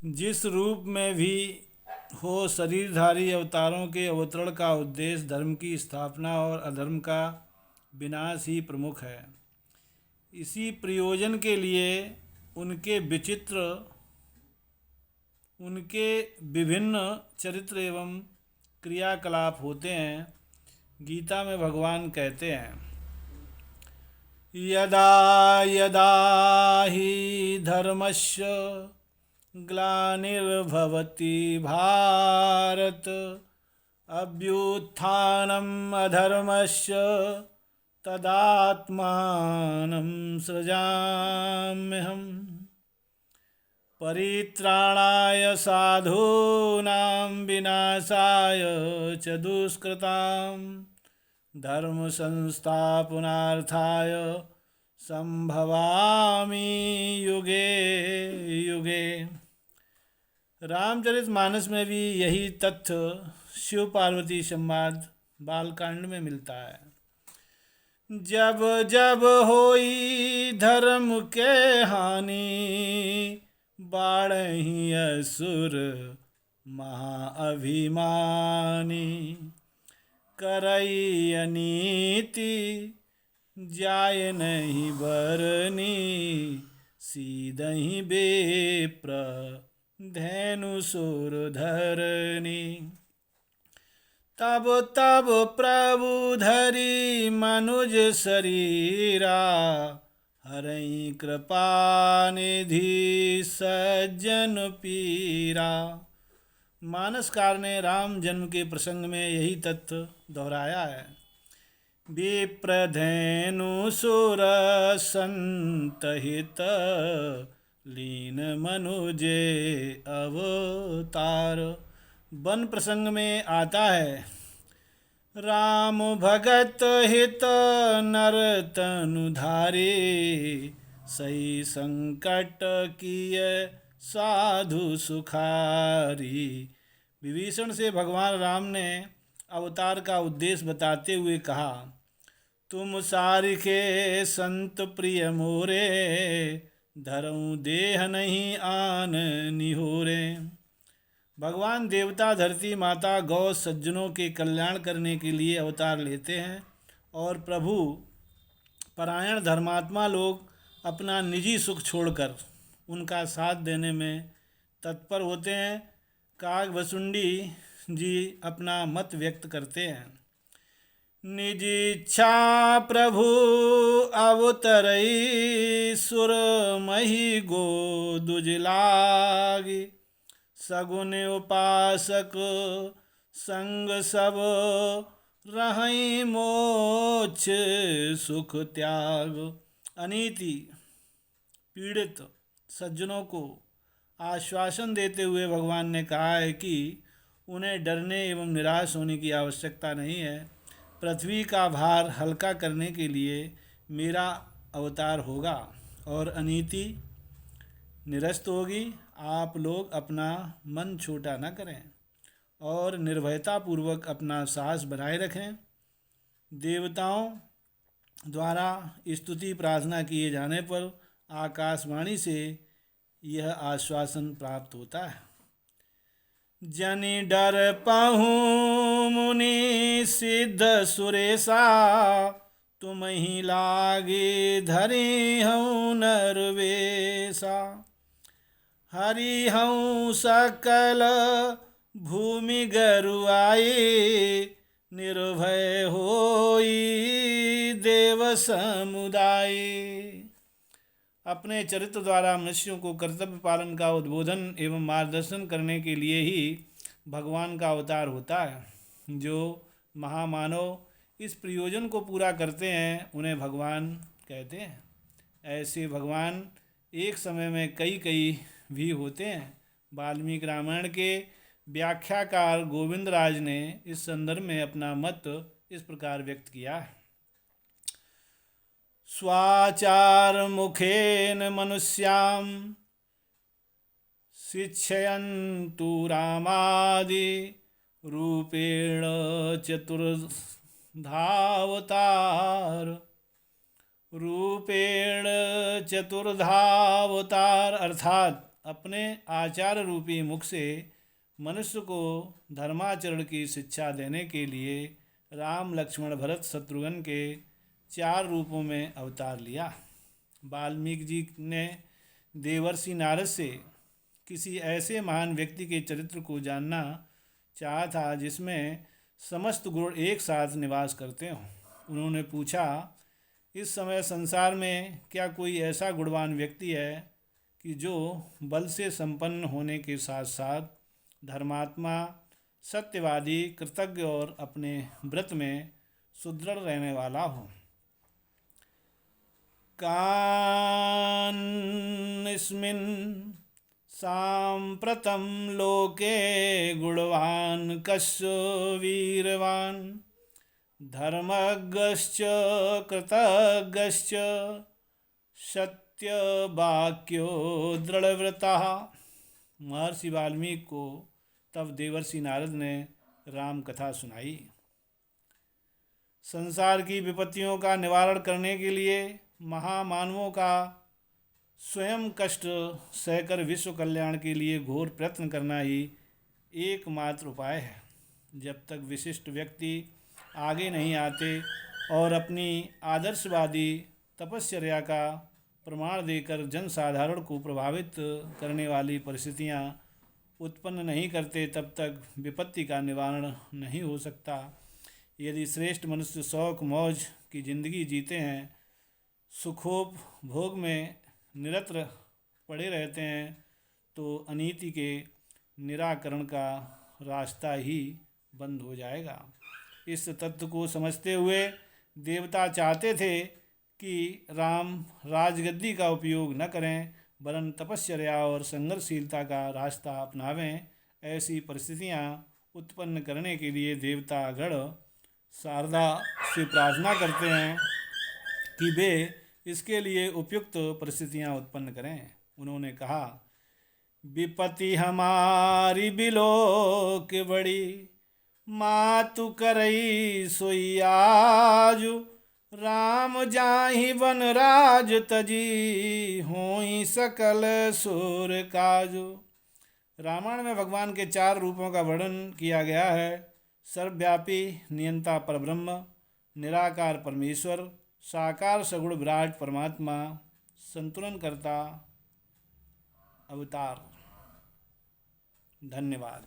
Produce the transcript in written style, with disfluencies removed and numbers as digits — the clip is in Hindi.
जिस रूप में भी हो, शरीरधारी अवतारों के अवतरण का उद्देश्य धर्म की स्थापना और अधर्म का विनाश ही प्रमुख है। इसी प्रयोजन के लिए उनके उनके विभिन्न चरित्र एवं क्रियाकलाप होते हैं। गीता में भगवान कहते हैं, यदा यदा हि धर्मस्य ग्लानिर्भवति भारत अभ्युत्थानम् अधर्मस्य तदात्मानं सृजाम्यहम्। परित्राणाय साधूनां विनाशाय च दुष्कृतां धर्म संस्थापनार्थाय संभवामि युगे युगे। रामचरितमानस में भी यही तथ्य शिव पार्वती संवाद बालकांड में मिलता है। जब जब होई धर्म के हानि बाढ़हि असुर महाअभिमानी। करई अनीति जाय नहीं बरनी सीदहि बेप्र धैनु सुर धरनी। तब तब प्रभु धरी मनुज शरीरा हरई कृपा निधि सज्जन पीरा। मानसकार ने राम जन्म के प्रसंग में यही तथ्य दोहराया है। विप्रधेनु सुर संतहित लीन मनुजे अवतार। वन प्रसंग में आता है, राम भगत हित नर तनु धारे सही संकट किय साधु सुखारी। विभीषण से भगवान राम ने अवतार का उद्देश्य बताते हुए कहा, तुम सारिखे संत प्रिय मोरे धरऊं देह नहीं आन निहोरे। भगवान देवता, धरती माता, गौ सज्जनों के कल्याण करने के लिए अवतार लेते हैं और प्रभु परायण धर्मात्मा लोग अपना निजी सुख छोड़कर उनका साथ देने में तत्पर होते हैं। कागभसुंडी जी अपना मत व्यक्त करते हैं, निजी इच्छा प्रभु अवतरई सुर मही गो दुजलागी। सगुन उपासक संग सब रहई मोक्ष सुख त्याग। अनीति पीड़ित सज्जनों को आश्वासन देते हुए भगवान ने कहा है कि उन्हें डरने एवं निराश होने की आवश्यकता नहीं है। पृथ्वी का भार हल्का करने के लिए मेरा अवतार होगा और अनीति निरस्त होगी। आप लोग अपना मन छोटा न करें और निर्भयता पूर्वक अपना साहस बनाए रखें। देवताओं द्वारा स्तुति प्रार्थना किए जाने पर आकाशवाणी से यह आश्वासन प्राप्त होता है, जनि डर पहुँ मुनि सिद्ध सुरेशा तुम ही लागे धरी हूँ नरवेशा। हरि हूँ सकल भूमि गरुआई निर्भय होई देव समुदाय। अपने चरित्र द्वारा मनुष्यों को कर्तव्य पालन का उद्बोधन एवं मार्गदर्शन करने के लिए ही भगवान का अवतार होता है। जो महामानव इस प्रयोजन को पूरा करते हैं उन्हें भगवान कहते हैं। ऐसे भगवान एक समय में कई कई भी होते हैं। वाल्मीकि रामायण के व्याख्याकार गोविंद राज ने इस संदर्भ में अपना मत इस प्रकार व्यक्त किया है, स्वाचार मुखेन मनुष्यां शिक्षयन्तु रामादि रूपेण चतुर्धावतार। रूपेण चतुर्धावतार अर्थात अपने आचार रूपी मुख से मनुष्य को धर्माचरण की शिक्षा देने के लिए राम लक्ष्मण भरत शत्रुघ्न के 4 रूपों में अवतार लिया। वाल्मीकि जी ने देवर्षि नारद से किसी ऐसे महान व्यक्ति के चरित्र को जानना चाहा था जिसमें समस्त गुण एक साथ निवास करते हों। उन्होंने पूछा, इस समय संसार में क्या कोई ऐसा गुणवान व्यक्ति है कि जो बल से संपन्न होने के साथ साथ धर्मात्मा, सत्यवादी, कृतज्ञ और अपने व्रत में सुदृढ़ रहने वाला हो। कान्निस्मिन् साम्प्रतं लोके गुणवान् कस्य वीरवान् धर्मज्ञश्च कृतज्ञश्च सत्यवाक्यो दृढ़व्रतः। महर्षि वाल्मीकि को तब देवर्षि नारद ने राम कथा सुनाई। संसार की विपत्तियों का निवारण करने के लिए महामानवों का स्वयं कष्ट सहकर विश्व कल्याण के लिए घोर प्रयत्न करना ही एकमात्र उपाय है। जब तक विशिष्ट व्यक्ति आगे नहीं आते और अपनी आदर्शवादी तपश्चर्या का प्रमाण देकर जनसाधारण को प्रभावित करने वाली परिस्थितियां उत्पन्न नहीं करते, तब तक विपत्ति का निवारण नहीं हो सकता। यदि श्रेष्ठ मनुष्य शौक मौज की जिंदगी जीते हैं, सुखोपभोग में निरत पड़े रहते हैं, तो अनीति के निराकरण का रास्ता ही बंद हो जाएगा। इस तत्व को समझते हुए देवता चाहते थे कि राम राजगद्दी का उपयोग न करें, वरन तपश्चर्या और संघर्षशीलता का रास्ता अपनावें। ऐसी परिस्थितियां उत्पन्न करने के लिए देवतागण शारदा से प्रार्थना करते हैं कि वे इसके लिए उपयुक्त परिस्थितियां उत्पन्न करें। उन्होंने कहा, विपत्ति हमारी बिलो के बड़ी, मातु करई सोई आजु, राम जाहि वन राज तजी, होई सकल सुर काजु। रामायण में भगवान के 4 रूपों का वर्णन किया गया है। सर्वव्यापी नियंता परब्रह्म, निराकार परमेश्वर, साकार सगुण विराट परमात्मा, संतुलन करता अवतार। धन्यवाद।